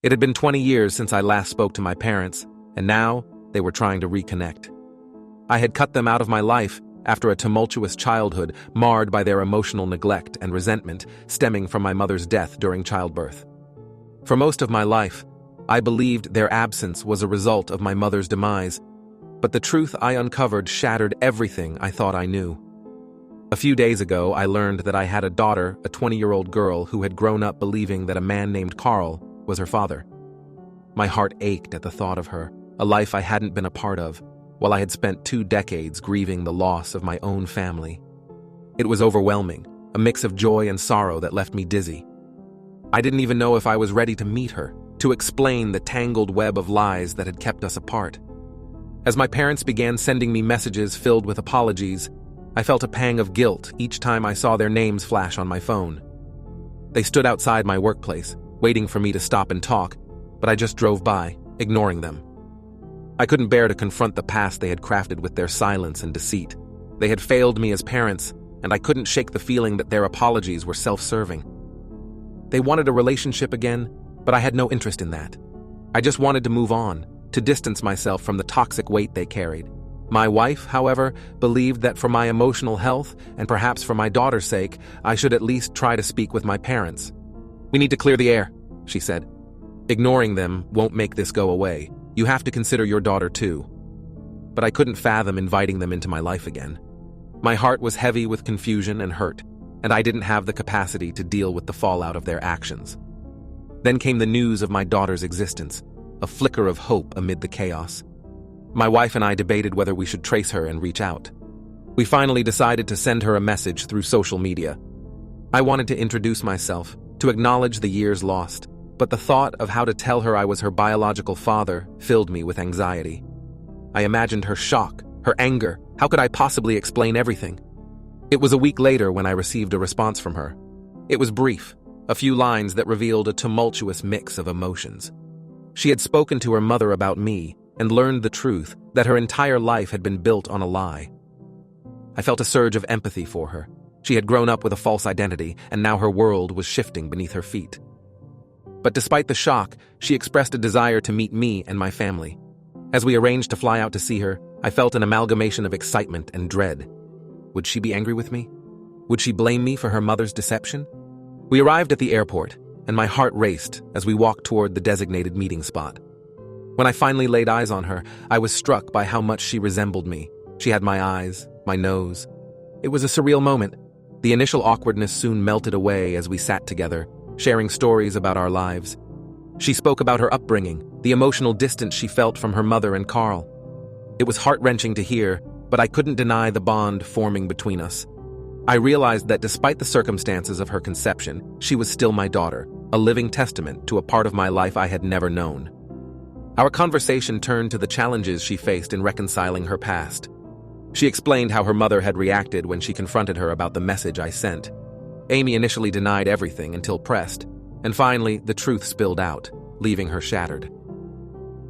It had been 20 years since I last spoke to my parents, and now they were trying to reconnect. I had cut them out of my life after a tumultuous childhood marred by their emotional neglect and resentment stemming from my mother's death during childbirth. For most of my life, I believed their absence was a result of my mother's demise, but the truth I uncovered shattered everything I thought I knew. A few days ago, I learned that I had a daughter, a 20-year-old girl who had grown up believing that a man named Carl was her father. My heart ached at the thought of her, a life I hadn't been a part of, while I had spent 2 decades grieving the loss of my own family. It was overwhelming, a mix of joy and sorrow that left me dizzy. I didn't even know if I was ready to meet her, to explain the tangled web of lies that had kept us apart. As my parents began sending me messages filled with apologies, I felt a pang of guilt each time I saw their names flash on my phone. They stood outside my workplace, waiting for me to stop and talk, but I just drove by, ignoring them. I couldn't bear to confront the past they had crafted with their silence and deceit. They had failed me as parents, and I couldn't shake the feeling that their apologies were self-serving. They wanted a relationship again, but I had no interest in that. I just wanted to move on, to distance myself from the toxic weight they carried. My wife, however, believed that for my emotional health, and perhaps for my daughter's sake, I should at least try to speak with my parents. "We need to clear the air," she said. "Ignoring them won't make this go away. You have to consider your daughter too." But I couldn't fathom inviting them into my life again. My heart was heavy with confusion and hurt, and I didn't have the capacity to deal with the fallout of their actions. Then came the news of my daughter's existence, a flicker of hope amid the chaos. My wife and I debated whether we should trace her and reach out. We finally decided to send her a message through social media. I wanted to introduce myself, to acknowledge the years lost, but the thought of how to tell her I was her biological father filled me with anxiety. I imagined her shock, her anger. How could I possibly explain everything? It was a week later when I received a response from her. It was brief, a few lines that revealed a tumultuous mix of emotions. She had spoken to her mother about me and learned the truth that her entire life had been built on a lie. I felt a surge of empathy for her. She had grown up with a false identity, and now her world was shifting beneath her feet. But despite the shock, she expressed a desire to meet me and my family. As we arranged to fly out to see her, I felt an amalgamation of excitement and dread. Would she be angry with me? Would she blame me for her mother's deception? We arrived at the airport, and my heart raced as we walked toward the designated meeting spot. When I finally laid eyes on her, I was struck by how much she resembled me. She had my eyes, my nose. It was a surreal moment. The initial awkwardness soon melted away as we sat together, sharing stories about our lives. She spoke about her upbringing, the emotional distance she felt from her mother and Carl. It was heart-wrenching to hear, but I couldn't deny the bond forming between us. I realized that despite the circumstances of her conception, she was still my daughter, a living testament to a part of my life I had never known. Our conversation turned to the challenges she faced in reconciling her past. She explained how her mother had reacted when she confronted her about the message I sent. Amy initially denied everything until pressed, and finally the truth spilled out, leaving her shattered.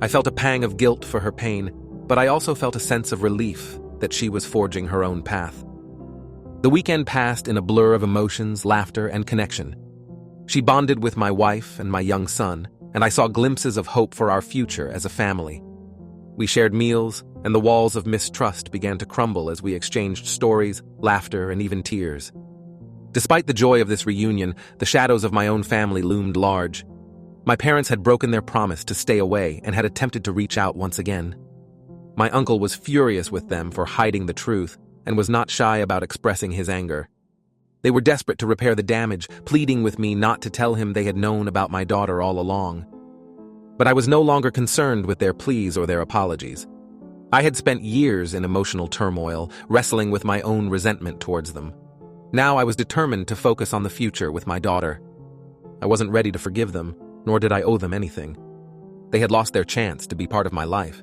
I felt a pang of guilt for her pain, but I also felt a sense of relief that she was forging her own path. The weekend passed in a blur of emotions, laughter, and connection. She bonded with my wife and my young son, and I saw glimpses of hope for our future as a family. We shared meals, and the walls of mistrust began to crumble as we exchanged stories, laughter, and even tears. Despite the joy of this reunion, the shadows of my own family loomed large. My parents had broken their promise to stay away and had attempted to reach out once again. My uncle was furious with them for hiding the truth and was not shy about expressing his anger. They were desperate to repair the damage, pleading with me not to tell him they had known about my daughter all along. But I was no longer concerned with their pleas or their apologies. I had spent years in emotional turmoil, wrestling with my own resentment towards them. Now I was determined to focus on the future with my daughter. I wasn't ready to forgive them, nor did I owe them anything. They had lost their chance to be part of my life.